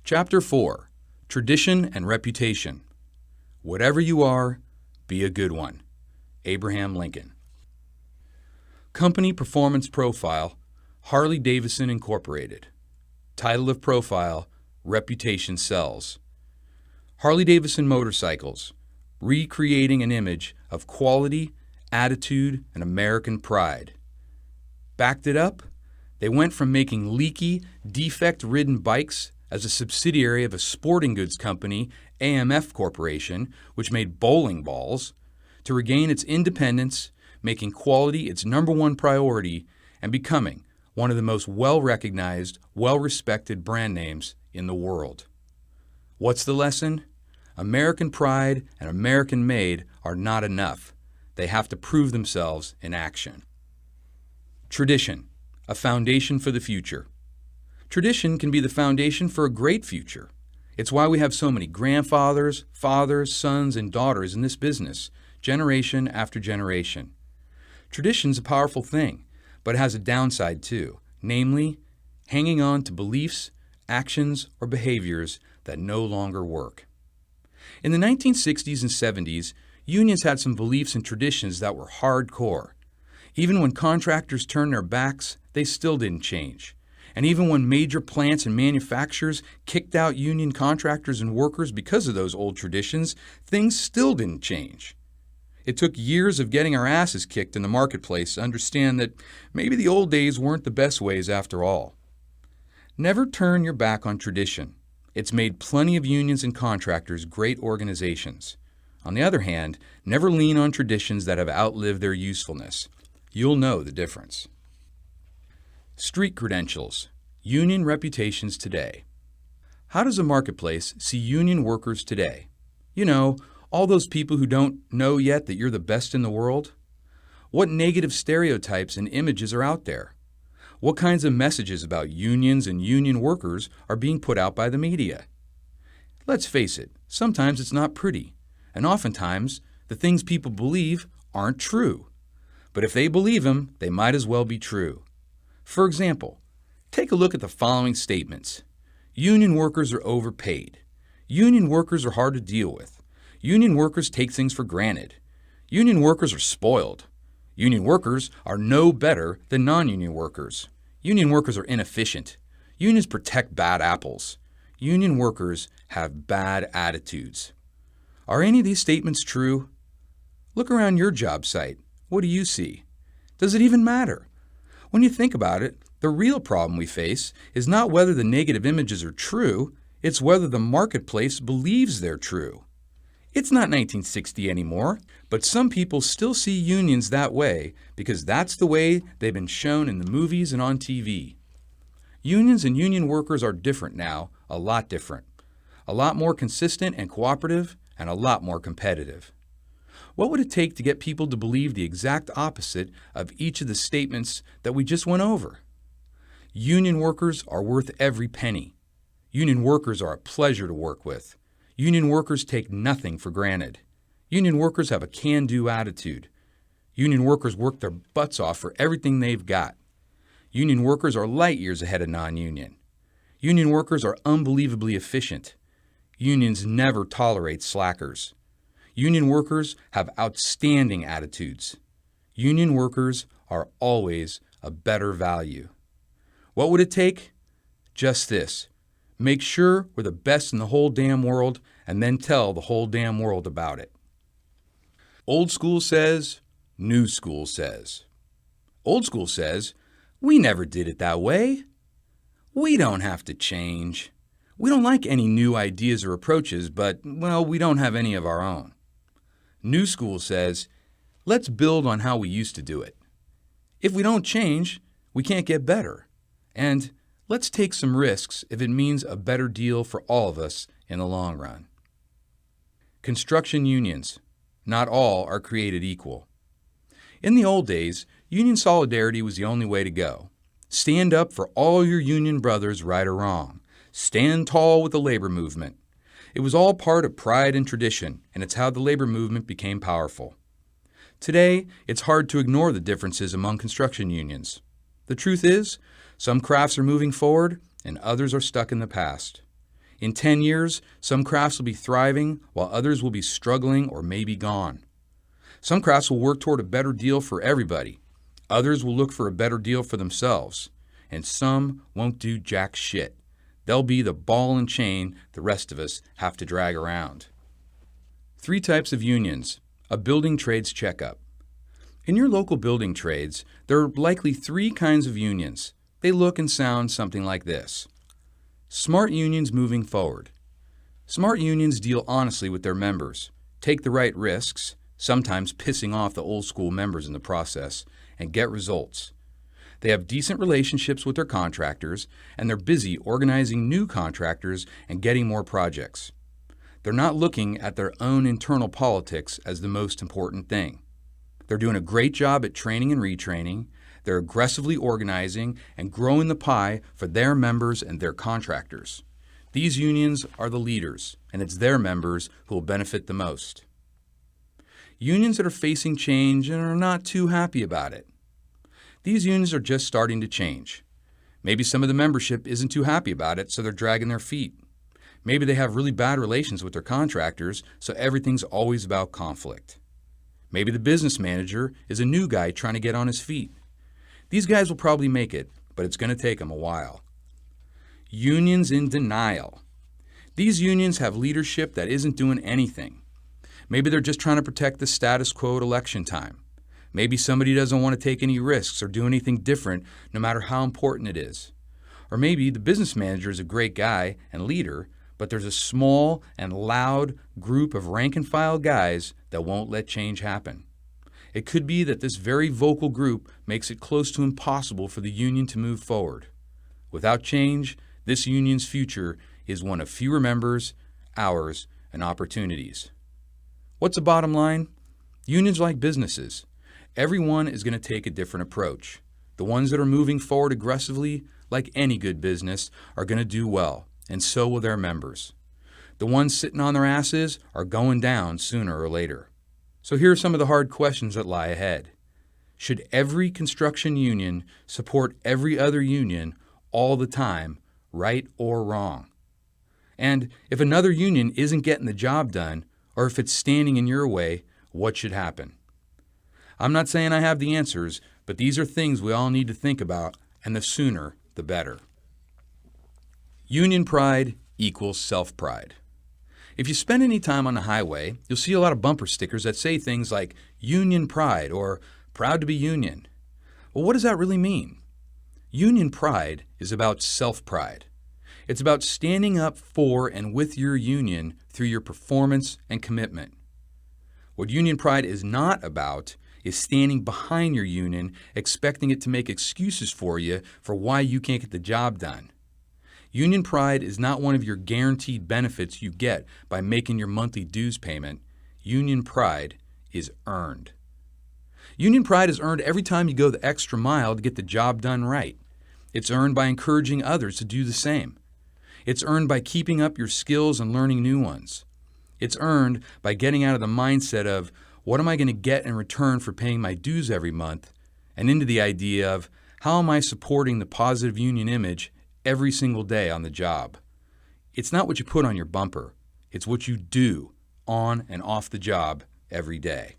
Chapter 4. Tradition and Reputation. Whatever you are, be a good one. Abraham Lincoln. Company Performance Profile, Harley-Davidson Incorporated. Title of Profile, Reputation Sells. Harley-Davidson Motorcycles, recreating an image of quality, attitude, and American pride. Backed it up? They went from making leaky, defect-ridden bikes as a subsidiary of a sporting goods company, AMF Corporation, which made bowling balls, to regain its independence, making quality its number one priority, and becoming one of the most well-recognized, well-respected brand names in the world. What's the lesson? American pride and American made are not enough. They have to prove themselves in action. Tradition, a foundation for the future. Tradition can be the foundation for a great future. It's why we have so many grandfathers, fathers, sons, and daughters in this business, generation after generation. Tradition's a powerful thing, but it has a downside too, namely, hanging on to beliefs, actions, or behaviors that no longer work. In the 1960s and 70s, unions had some beliefs and traditions that were hardcore. Even when contractors turned their backs, they still didn't change. And even when major plants and manufacturers kicked out union contractors and workers because of those old traditions, things still didn't change. It took years of getting our asses kicked in the marketplace to understand that maybe the old days weren't the best ways after all. Never turn your back on tradition. It's made plenty of unions and contractors great organizations. On the other hand, never lean on traditions that have outlived their usefulness. You'll know the difference. Street credentials, union reputations today. How does a marketplace see union workers today? You know, all those people who don't know yet that you're the best in the world? What negative stereotypes and images are out there? What kinds of messages about unions and union workers are being put out by the media? Let's face it, sometimes it's not pretty, and oftentimes the things people believe aren't true. But if they believe them, they might as well be true. For example, take a look at the following statements. Union workers are overpaid. Union workers are hard to deal with. Union workers take things for granted. Union workers are spoiled. Union workers are no better than non-union workers. Union workers are inefficient. Unions protect bad apples. Union workers have bad attitudes. Are any of these statements true? Look around your job site. What do you see? Does it even matter? When you think about it, the real problem we face is not whether the negative images are true, it's whether the marketplace believes they're true. It's not 1960 anymore, but some people still see unions that way because that's the way they've been shown in the movies and on TV. Unions and union workers are different now, a lot different. A lot more consistent and cooperative, and a lot more competitive. What would it take to get people to believe the exact opposite of each of the statements that we just went over? Union workers are worth every penny. Union workers are a pleasure to work with. Union workers take nothing for granted. Union workers have a can-do attitude. Union workers work their butts off for everything they've got. Union workers are light years ahead of non-union. Union workers are unbelievably efficient. Unions never tolerate slackers. Union workers have outstanding attitudes. Union workers are always a better value. What would it take? Just this. Make sure we're the best in the whole damn world and then tell the whole damn world about it. Old school says, new school says. Old school says, we never did it that way. We don't have to change. We don't like any new ideas or approaches, but, well, we don't have any of our own. New school says, let's build on how we used to do it. If we don't change, we can't get better. And let's take some risks if it means a better deal for all of us in the long run. Construction unions. Not all are created equal. In the old days, union solidarity was the only way to go. Stand up for all your union brothers, right or wrong. Stand tall with the labor movement. It was all part of pride and tradition, and it's how the labor movement became powerful. Today, it's hard to ignore the differences among construction unions. The truth is, some crafts are moving forward, and others are stuck in the past. In 10 years, some crafts will be thriving while others will be struggling or maybe gone. Some crafts will work toward a better deal for everybody. Others will look for a better deal for themselves. And some won't do jack shit. They'll be the ball and chain the rest of us have to drag around. 3 types of unions. A building trades checkup. In your local building trades, there are likely 3 kinds of unions. They look and sound something like this. Smart unions moving forward. Smart unions deal honestly with their members, take the right risks, sometimes pissing off the old school members in the process, and get results. They have decent relationships with their contractors, and they're busy organizing new contractors and getting more projects. They're not looking at their own internal politics as the most important thing. They're doing a great job at training and retraining. They're aggressively organizing and growing the pie for their members and their contractors. These unions are the leaders, and it's their members who will benefit the most. Unions that are facing change and are not too happy about it. These unions are just starting to change. Maybe some of the membership isn't too happy about it, so they're dragging their feet. Maybe they have really bad relations with their contractors, so everything's always about conflict. Maybe the business manager is a new guy trying to get on his feet. These guys will probably make it, but it's going to take them a while. Unions in denial. These unions have leadership that isn't doing anything. Maybe they're just trying to protect the status quo at election time. Maybe somebody doesn't want to take any risks or do anything different, no matter how important it is. Or maybe the business manager is a great guy and leader, but there's a small and loud group of rank-and-file guys that won't let change happen. It could be that this very vocal group makes it close to impossible for the union to move forward. Without change, this union's future is one of fewer members, hours, and opportunities. What's the bottom line? Unions are like businesses. Everyone is going to take a different approach. The ones that are moving forward aggressively, like any good business, are going to do well, and so will their members. The ones sitting on their asses are going down sooner or later. So here are some of the hard questions that lie ahead. Should every construction union support every other union all the time, right or wrong? And if another union isn't getting the job done, or if it's standing in your way, what should happen? I'm not saying I have the answers, but these are things we all need to think about, and the sooner, the better. Union pride equals self-pride. If you spend any time on the highway, you'll see a lot of bumper stickers that say things like union pride or proud to be union. Well, what does that really mean? Union pride is about self-pride. It's about standing up for and with your union through your performance and commitment. What union pride is not about is standing behind your union, expecting it to make excuses for you for why you can't get the job done. Union pride is not one of your guaranteed benefits you get by making your monthly dues payment. Union pride is earned. Union pride is earned every time you go the extra mile to get the job done right. It's earned by encouraging others to do the same. It's earned by keeping up your skills and learning new ones. It's earned by getting out of the mindset of, what am I going to get in return for paying my dues every month, and into the idea of, how am I supporting the positive union image every single day on the job? It's not what you put on your bumper. It's what you do on and off the job every day.